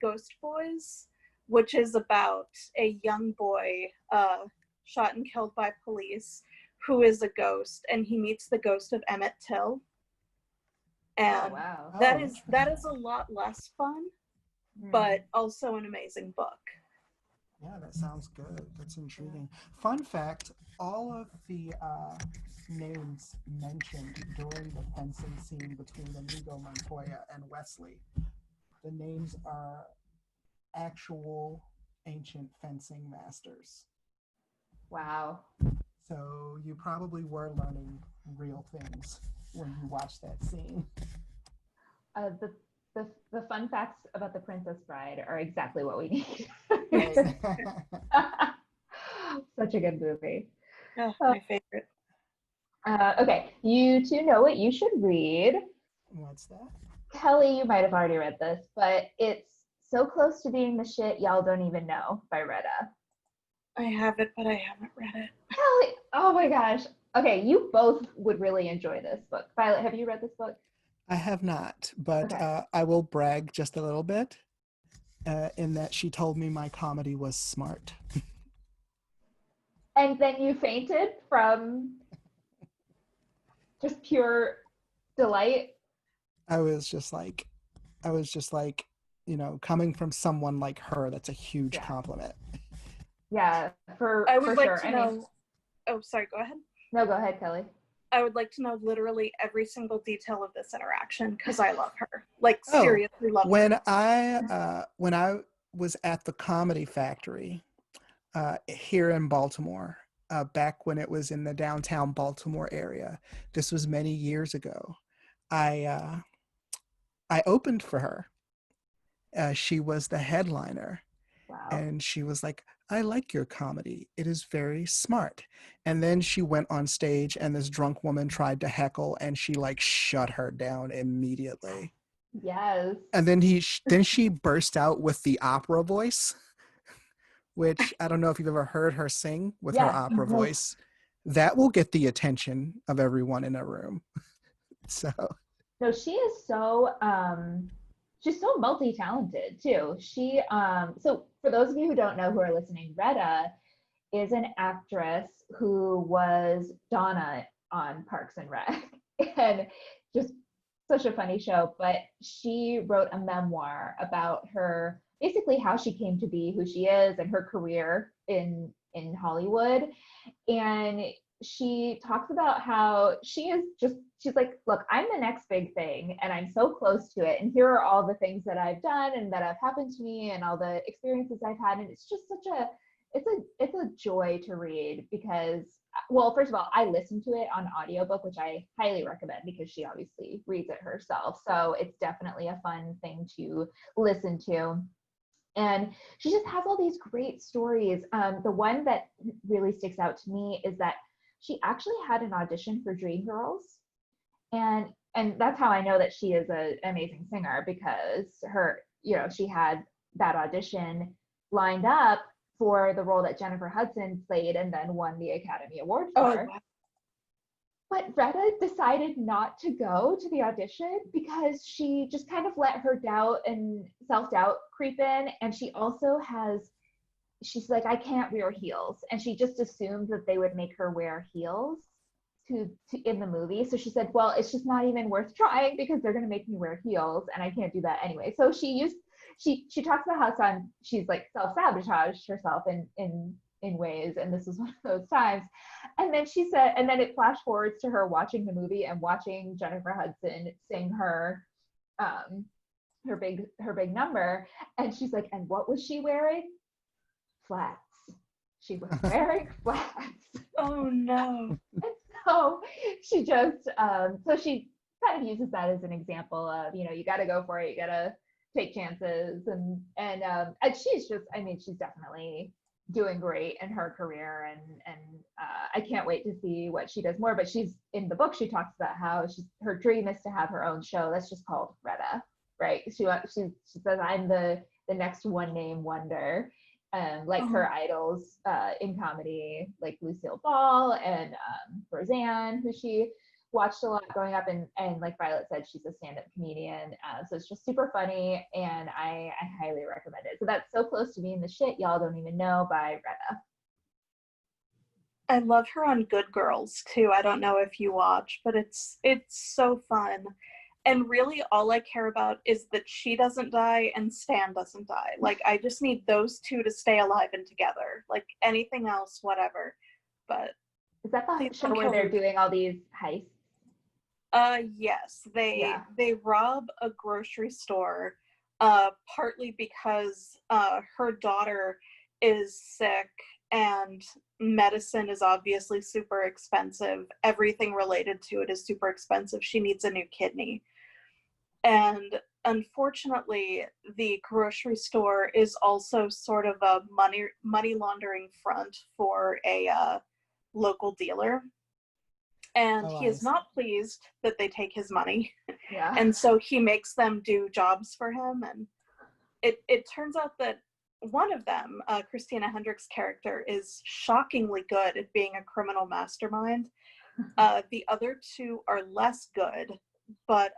Ghost Boys, which is about a young boy shot and killed by police who is a ghost, and he meets the ghost of Emmett Till. And that is a lot less fun, but also an amazing book. Yeah, that sounds good. That's intriguing. Fun fact, all of the names mentioned during the fencing scene between Inigo Montoya and Wesley, the names are actual ancient fencing masters. Wow. So you probably were learning real things when you watched that scene. The fun facts about The Princess Bride are exactly what we need. Such a good movie. Oh, my favorite. Okay, you two know what you should read. What's that? Kelly, you might have already read this, but it's So Close to Being the Shit Y'all Don't Even Know by Retta. I have it, but I haven't read it. Kelly, oh my gosh. Okay, you both would really enjoy this book. Violet, have you read this book? I have not, but Okay. I will brag just a little bit in that she told me my comedy was smart. And then you fainted from just pure delight. I was just like, coming from someone like her, that's a huge compliment. Yeah, I would like sure. to know. Oh, sorry, go ahead. No, go ahead, Kelly. I would like to know literally every single detail of this interaction because I love her. Seriously love her. When I was at the Comedy Factory here in Baltimore, back when it was in the downtown Baltimore area, this was many years ago, I opened for her. She was the headliner. Wow. And she was like, I like your comedy. It is very smart. And then she went on stage and this drunk woman tried to heckle and she shut her down immediately. Yes. And then she burst out with the opera voice, which I don't know if you've ever heard her sing with her opera voice. That will get the attention of everyone in a room. So. No, she is so she's so multi-talented too. She so for those of you who don't know who are listening, Retta is an actress who was Donna on Parks and Rec. And just such a funny show. But she wrote a memoir about her, basically how she came to be who she is and her career in Hollywood. And she talks about how she's like, look, I'm the next big thing and I'm so close to it. And here are all the things that I've done and that have happened to me and all the experiences I've had. And it's just it's a joy to read because, well, first of all, I listen to it on audiobook, which I highly recommend because she obviously reads it herself. So it's definitely a fun thing to listen to. And she just has all these great stories. The one that really sticks out to me is that she actually had an audition for Dreamgirls, and that's how I know that she is an amazing singer because she had that audition lined up for the role that Jennifer Hudson played and then won the Academy Award for. Wow. But Retta decided not to go to the audition because she just kind of let her doubt and self-doubt creep in. And she's like, I can't wear heels. And she just assumed that they would make her wear heels to in the movie. So she said, well, it's just not even worth trying because they're going to make me wear heels and I can't do that anyway. So she talks about how she's like self-sabotaged herself in ways, and this is one of those times. And then she said, and then it flash forwards to her watching the movie and watching Jennifer Hudson sing her big number, and she's like, and what was she wearing? Flats. She was wearing flats. Oh no. And so she just so she kind of uses that as an example of, you got to go for it, you got to take chances, and she's just, I mean, she's definitely doing great in her career, and I can't wait to see what she does more. But she's in the book, she talks about how her dream is to have her own show that's just called Retta, right? She says, I'm the next one name wonder, like her idols in comedy, like Lucille Ball and Roseanne, who she watched a lot growing up, and like Violet said, she's a stand-up comedian, so it's just super funny, and I highly recommend it. So that's So Close to Being the Shit Y'all Don't Even Know by Retta. I love her on Good Girls too. I don't know if you watch, but it's so fun. And really all I care about is that she doesn't die and Stan doesn't die. Like, I just need those two to stay alive and together. Like, anything else, whatever. But is that the show where they're doing all these heists? Yes, they rob a grocery store, partly because her daughter is sick and medicine is obviously super expensive. Everything related to it is super expensive. She needs a new kidney. And unfortunately, the grocery store is also sort of a money laundering front for a local dealer. And he is not pleased that they take his money. Yeah. And so he makes them do jobs for him. And it turns out that one of them, Christina Hendricks' character, is shockingly good at being a criminal mastermind. The other two are less good, but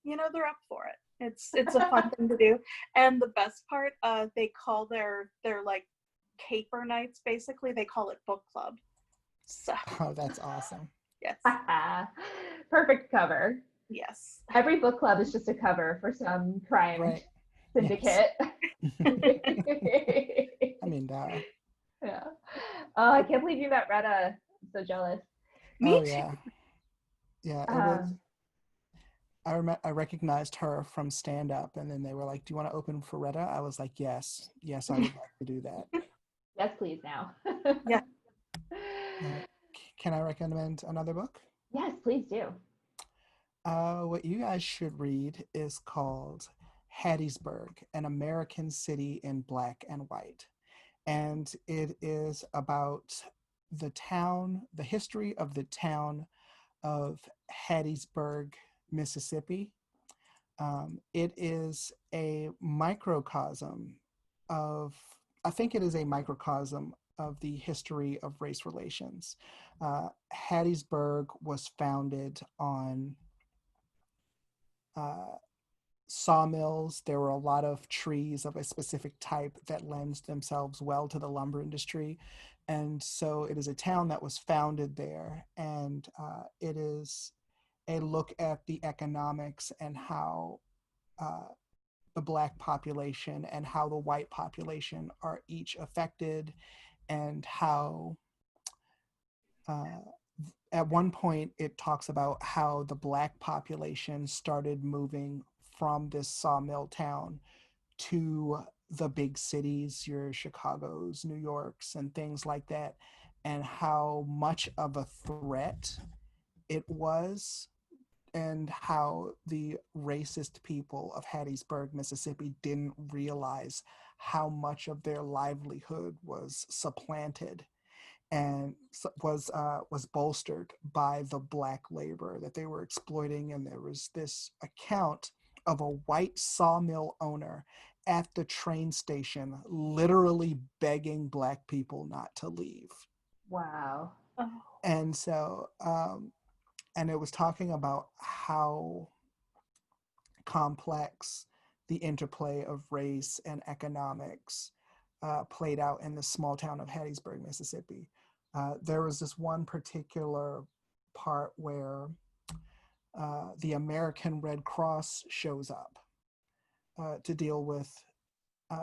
they're up for it. It's a fun thing to do. And the best part, they call their like caper nights, basically, they call it book club. So that's awesome. Yes. Perfect cover. Yes. Every book club is just a cover for some crime syndicate. Yes. I mean, yeah. Oh, I can't believe you met Retta. I'm so jealous. Me too. Yeah. Yeah, it was. I recognized her from stand up, and then they were like, do you want to open for Retta? I was like, yes, I would like to do that. Yes, please, now. Yeah. Can I recommend another book? Yes, please do. What you guys should read is called Hattiesburg, an American City in Black and White. And it is about the history of the town of Hattiesburg, Mississippi. It is a microcosm of the history of race relations. Hattiesburg was founded on sawmills. There were a lot of trees of a specific type that lends themselves well to the lumber industry. And so it is a town that was founded there, and it is a look at the economics and how the Black population and how the white population are each affected, and how at one point it talks about how the Black population started moving from this sawmill town to the big cities, your Chicago's, New York's, and things like that, and how much of a threat it was, and how the racist people of Hattiesburg, Mississippi didn't realize how much of their livelihood was supplanted and was bolstered by the Black labor that they were exploiting. And there was this account of a white sawmill owner at the train station literally begging Black people not to leave. Wow. Oh. And so and it was talking about how complex the interplay of race and economics played out in the small town of Hattiesburg, Mississippi. There was this one particular part where the American Red Cross shows up to deal with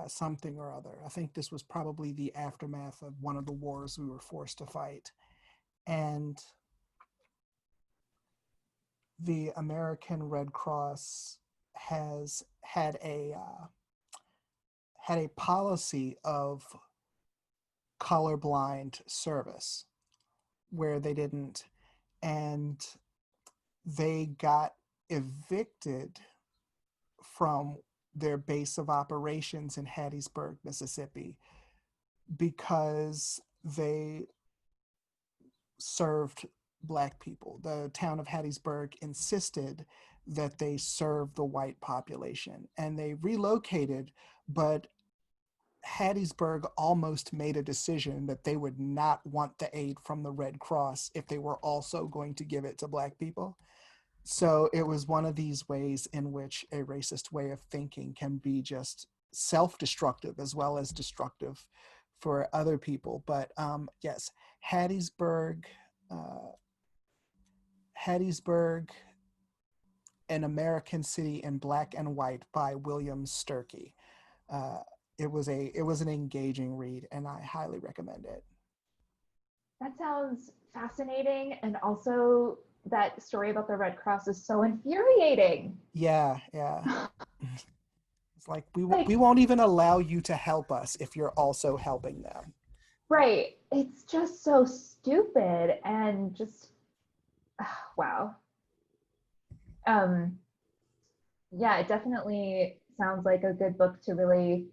something or other. I think this was probably the aftermath of one of the wars we were forced to fight. And the American Red Cross has had a policy of colorblind service where they didn't, and they got evicted from their base of operations in Hattiesburg, Mississippi, because they served Black people. The town of Hattiesburg insisted that they serve the white population, and they relocated, but Hattiesburg almost made a decision that they would not want the aid from the Red Cross if they were also going to give it to Black people. So it was one of these ways in which a racist way of thinking can be just self-destructive as well as destructive for other people. But yes, Hattiesburg, An American City in Black and White by William Sturkey. It was an engaging read, and I highly recommend it. That sounds fascinating, and also that story about the Red Cross is so infuriating. Yeah. It's like we won't even allow you to help us if you're also helping them. Right. It's just so stupid and just wow. Yeah, it definitely sounds like a good book to really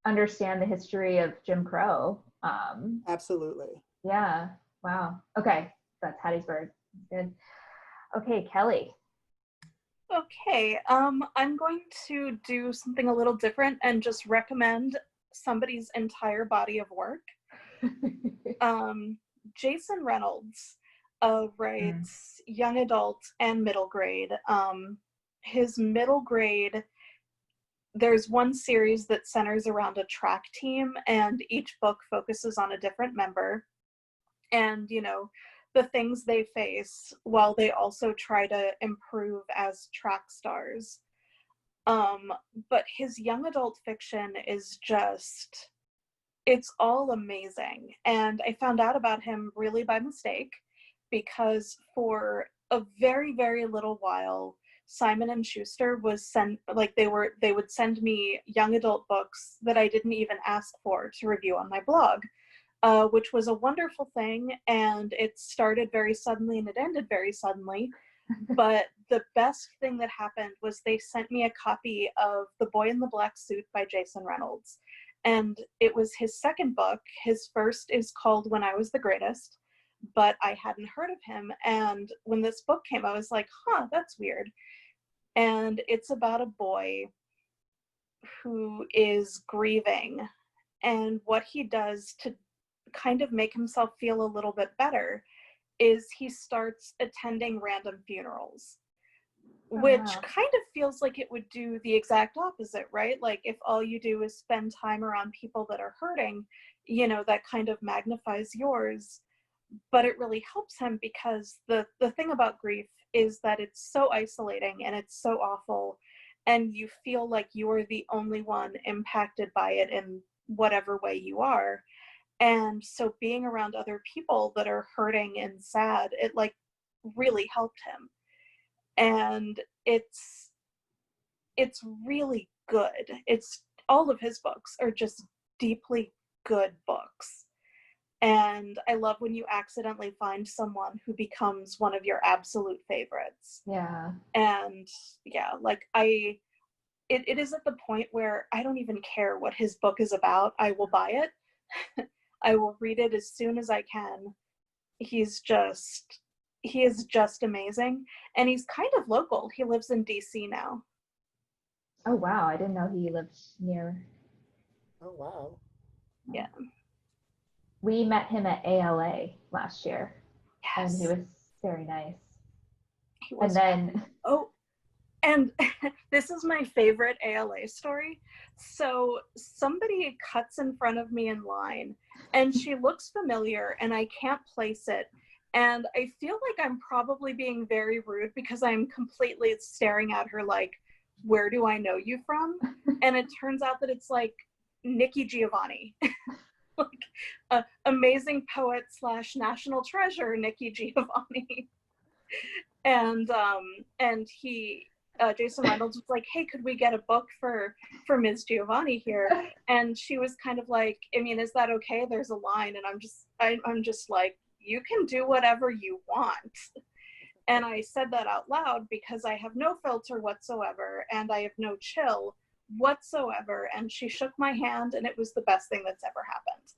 understand the history of Jim Crow. Absolutely. Yeah. Wow. Okay. That's Hattiesburg. Good. Okay, Kelly. Okay, I'm going to do something a little different and just recommend somebody's entire body of work. Jason Reynolds writes young adult and middle grade. His middle grade, there's one series that centers around a track team, and each book focuses on a different member and, you know, the things they face while they also try to improve as track stars. But his young adult fiction is just, it's all amazing. And I found out about him really by mistake, because for a very, very little while, Simon and Schuster was they would send me young adult books that I didn't even ask for to review on my blog, which was a wonderful thing. And it started very suddenly and it ended very suddenly. But the best thing that happened was they sent me a copy of The Boy in the Black Suit by Jason Reynolds. And it was his second book. His first is called When I Was the Greatest, but I hadn't heard of him. And when this book came, I was like, that's weird. And it's about a boy who is grieving, and what he does to kind of make himself feel a little bit better is he starts attending random funerals, which kind of feels like it would do the exact opposite, right? Like if all you do is spend time around people that are hurting, that kind of magnifies yours, but it really helps him because the thing about grief is that it's so isolating and it's so awful, and you feel like you're the only one impacted by it in whatever way you are. And so being around other people that are hurting and sad, it like really helped him. And it's really good. It's all of his books are just deeply good books. And I love when you accidentally find someone who becomes one of your absolute favorites. Yeah. And yeah, like it is at the point where I don't even care what his book is about. I will buy it. I will read it as soon as I can. He is just amazing. And he's kind of local. He lives in DC now. Oh, wow. I didn't know he lived near. Oh, wow. Yeah. We met him at ALA last year. Yes. And he was very nice. He was. And then, oh, and this is my favorite ALA story. So somebody cuts in front of me in line, and she looks familiar, and I can't place it. And I feel like I'm probably being very rude because I'm completely staring at her like, where do I know you from? And it turns out that it's like Nikki Giovanni. Like amazing poet / national treasure Nikki Giovanni. And he Jason Reynolds was like, hey, could we get a book for Ms. Giovanni here? And she was kind of like, I mean, is that okay? There's a line. And I'm just like, you can do whatever you want. And I said that out loud because I have no filter whatsoever and I have no chill whatsoever. And she shook my hand, and it was the best thing that's ever happened.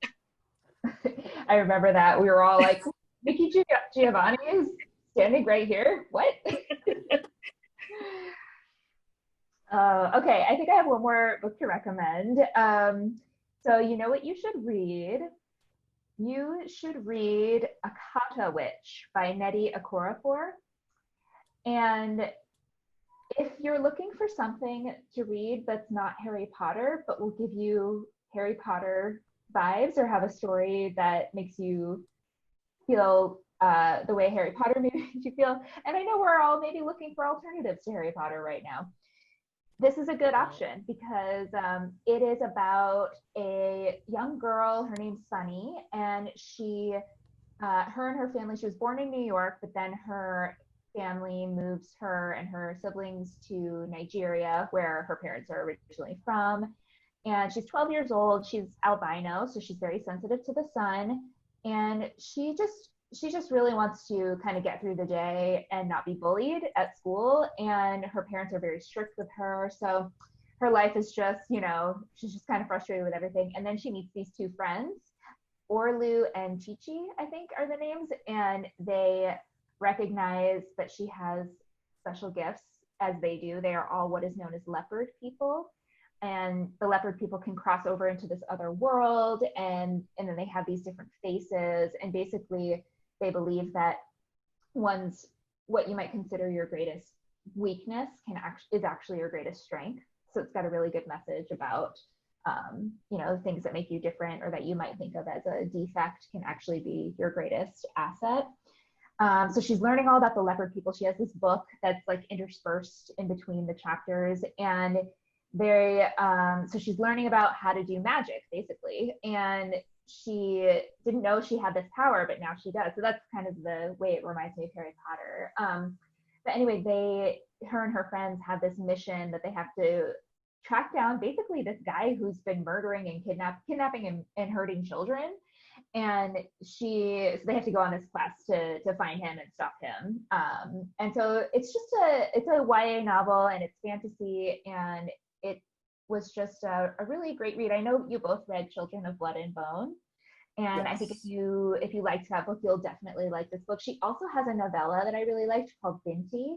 I remember that. We were all like, Nikki Giovanni is standing right here. What? Okay, I think I have one more book to recommend. So you know what you should read? You should read Akata Witch by Nnedi Okorafor. And if you're looking for something to read that's not Harry Potter, but will give you Harry Potter vibes or have a story that makes you feel the way Harry Potter maybe makes you feel, and I know we're all maybe looking for alternatives to Harry Potter right now, this is a good option because it is about a young girl. Her name's Sunny, and her and her family, she was born in New York, but then her family moves her and her siblings to Nigeria, where her parents are originally from. And she's 12 years old. She's albino, so she's very sensitive to the sun. And she just really wants to kind of get through the day and not be bullied at school. And her parents are very strict with her. So her life is just, she's just kind of frustrated with everything. And then she meets these two friends, Orlu and Chichi, I think are the names. And they recognize that she has special gifts, as they do. They are all what is known as leopard people. And the leopard people can cross over into this other world, and then they have these different faces, and basically they believe that what you might consider your greatest weakness is actually your greatest strength. So it's got a really good message about things that make you different or that you might think of as a defect can actually be your greatest asset. So she's learning all about the leopard people. She has this book that's like interspersed in between the chapters, and so she's learning about how to do magic basically, and she didn't know she had this power, but now she does. So that's kind of the way it reminds me of Harry Potter. But anyway, her and her friends have this mission that they have to track down basically this guy who's been murdering and kidnapping and hurting children. And so they have to go on this quest to find him and stop him. And so it's a YA novel, and it's fantasy, and it was just a really great read. I know you both read Children of Blood and Bone, and yes. I think if you liked that book, you'll definitely like this book. She also has a novella that I really liked called Binti,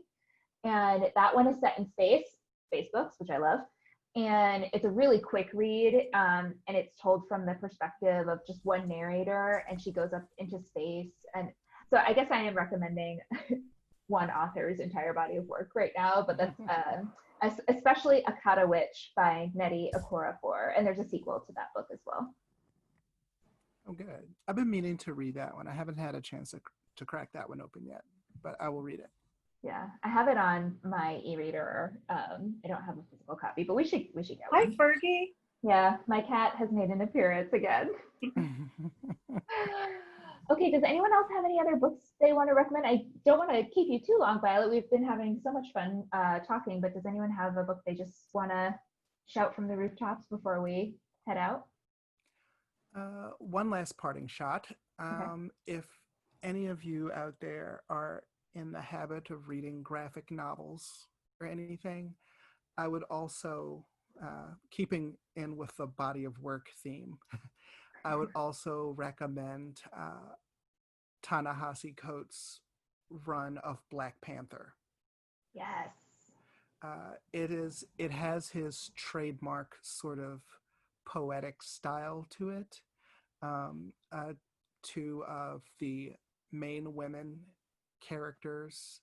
and that one is set in space books, which I love. And it's a really quick read, and it's told from the perspective of just one narrator, and she goes up into space. And so I guess I am recommending one author's entire body of work right now, but that's especially Akata Witch by Nnedi Okorafor, and there's a sequel to that book as well. Oh, good. I've been meaning to read that one. I haven't had a chance to crack that one open yet, but I will read it. Yeah, I have it on my e-reader. I don't have a physical copy, but we should get Hi, one. Fergie. Yeah, my cat has made an appearance again. Okay, does anyone else have any other books they want to recommend? I don't want to keep you too long, Violet. We've been having so much fun talking, but does anyone have a book they just want to shout from the rooftops before we head out? One last parting shot. Okay. If any of you out there are in the habit of reading graphic novels or anything, I would also, keeping in with the body of work theme, I would also recommend Ta-Nehisi Coates' run of Black Panther. Yes. It has his trademark sort of poetic style to it. Two of the main women characters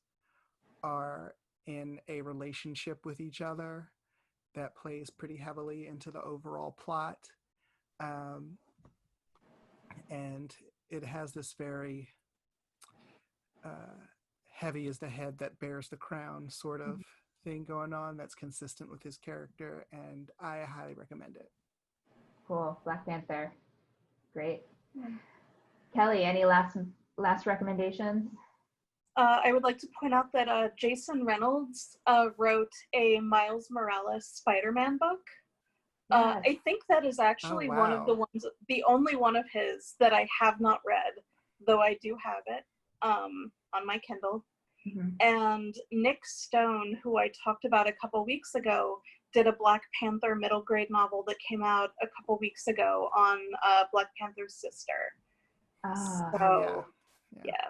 are in a relationship with each other that plays pretty heavily into the overall plot. And it has this very heavy is the head that bears the crown sort of thing going on that's consistent with his character, and I highly recommend it. Cool. Black Panther. Great. Kelly, any last recommendations? I would like to point out that Jason Reynolds wrote a Miles Morales Spider-Man book. Yes. I think that is actually one of the ones, the only one of his that I have not read, though I do have it on my Kindle. Mm-hmm. And Nick Stone, who I talked about a couple weeks ago, did a Black Panther middle grade novel that came out a couple weeks ago on Black Panther's sister. So, yeah.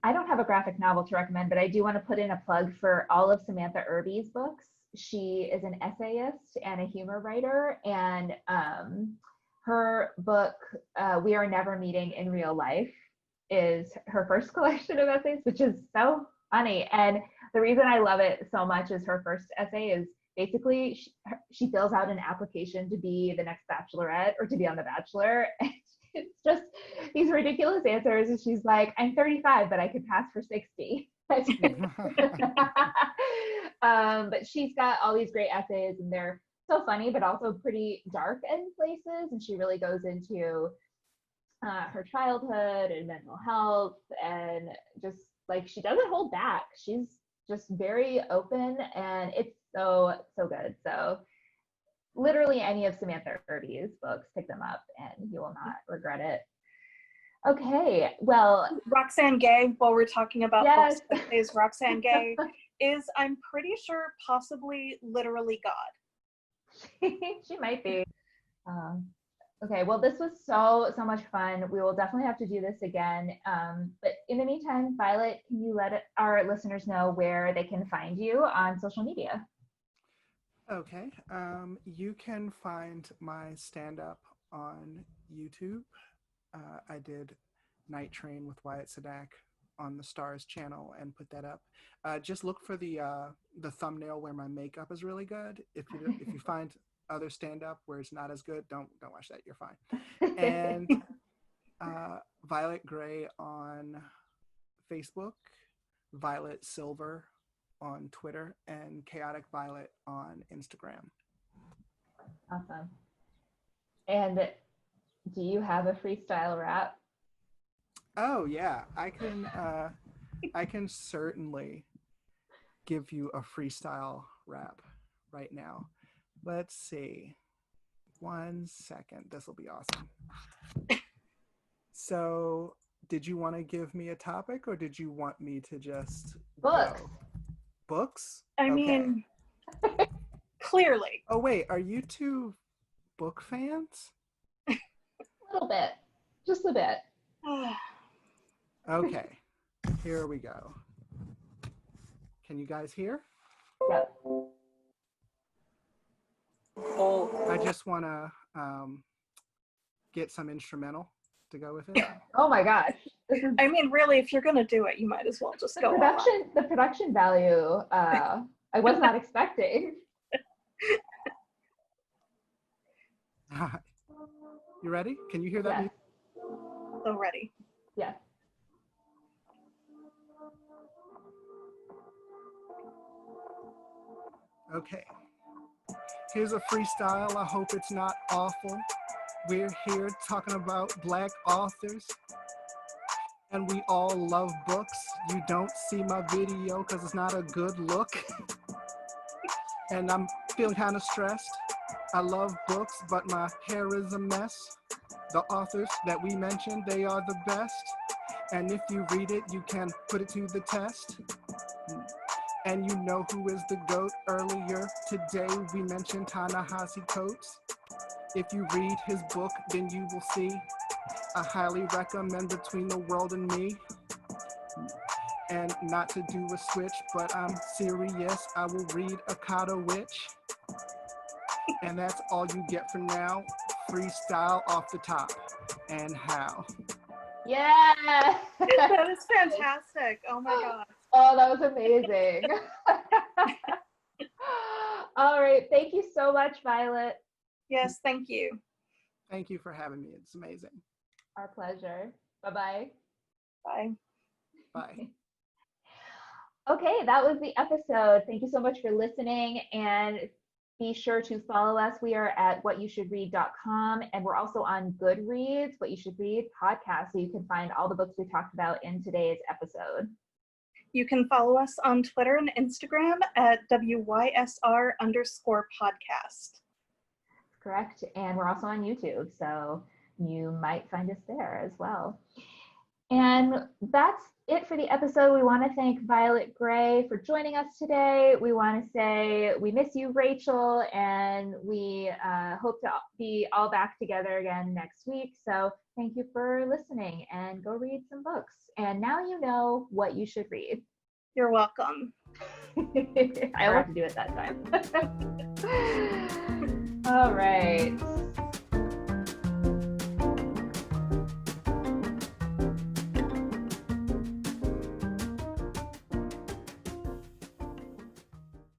I don't have a graphic novel to recommend, but I do want to put in a plug for all of Samantha Irby's books. She is an essayist and a humor writer, and her book, We Are Never Meeting in Real Life, is her first collection of essays, which is so funny. And the reason I love it so much is her first essay is basically she fills out an application to be the next Bachelorette or to be on The Bachelor. And it's just these ridiculous answers. And she's like, I'm 35, but I could pass for 60. But she's got all these great essays, and they're so funny, but also pretty dark in places. And she really goes into her childhood and mental health, and just like she doesn't hold back. She's just very open, and it's so good. So literally any of Samantha Irby's books, pick them up and you will not regret it. Okay, well, Roxane Gay, while we're talking about yes. books, is Roxane Gay is, I'm pretty sure, possibly literally God. She might be. Okay, well, this was so much fun. We will definitely have to do this again. But in the meantime, Violet, can you let our listeners know where they can find you on social media? Okay, you can find my stand-up on YouTube. I did Night Train with Wyatt Cenac on the Stars channel and put that up. Just look for the thumbnail where my makeup is really good. If you find other stand-up where it's not as good, don't watch that. You're fine. And Violet Gray on Facebook, Violet Silver on Twitter, and Chaotic Violet on Instagram. Awesome. And do you have a freestyle rap? Oh yeah, I can certainly give you a freestyle rap right now. Let's see. 1 second. This will be awesome. So, did you want to give me a topic, or did you want me to just Books. go? Books? I mean, clearly. Oh wait, are you two book fans? A little bit. Just a bit. Okay. Here we go. Can you guys hear? Yep. I just want to get some instrumental to go with it. Oh my gosh. I mean, really, if you're gonna do it, you might as well just go The production value, I was not expecting. You ready? Can you hear that? Yeah. music? So ready. Yeah. Okay. Here's a freestyle. I hope it's not awful. We're here talking about Black authors, and we all love books. You don't see my video because it's not a good look. And I'm feeling kind of stressed. I love books, but my hair is a mess. The authors that we mentioned, they are the best. And if you read it, you can put it to the test. And you know who is the GOAT. Earlier today, we mentioned Ta-Nehisi Coates. If you read his book, then you will see. I highly recommend Between the World and Me. And not to do a switch, but I'm serious. I will read Akata Witch. And that's all you get for now. Freestyle off the top. And how? Yeah. That is fantastic. Oh my God. Oh, that was amazing. All right. Thank you so much, Violet. Yes, thank you. Thank you for having me. It's amazing. Our pleasure. Bye-bye. Bye. Bye. Okay, that was the episode. Thank you so much for listening, and be sure to follow us. We are at whatyoushouldread.com, and we're also on Goodreads, What You Should Read podcast, so you can find all the books we talked about in today's episode. You can follow us on Twitter and Instagram at WYSR_podcast. Correct, and we're also on YouTube, so you might find us there as well. And that's it for the episode. We want to thank Violet Gray for joining us today. We want to say we miss you, Rachel, and we hope to be all back together again next week. So thank you for listening, and go read some books. And now you know what you should read. You're welcome. I don't have to do it that time. All right.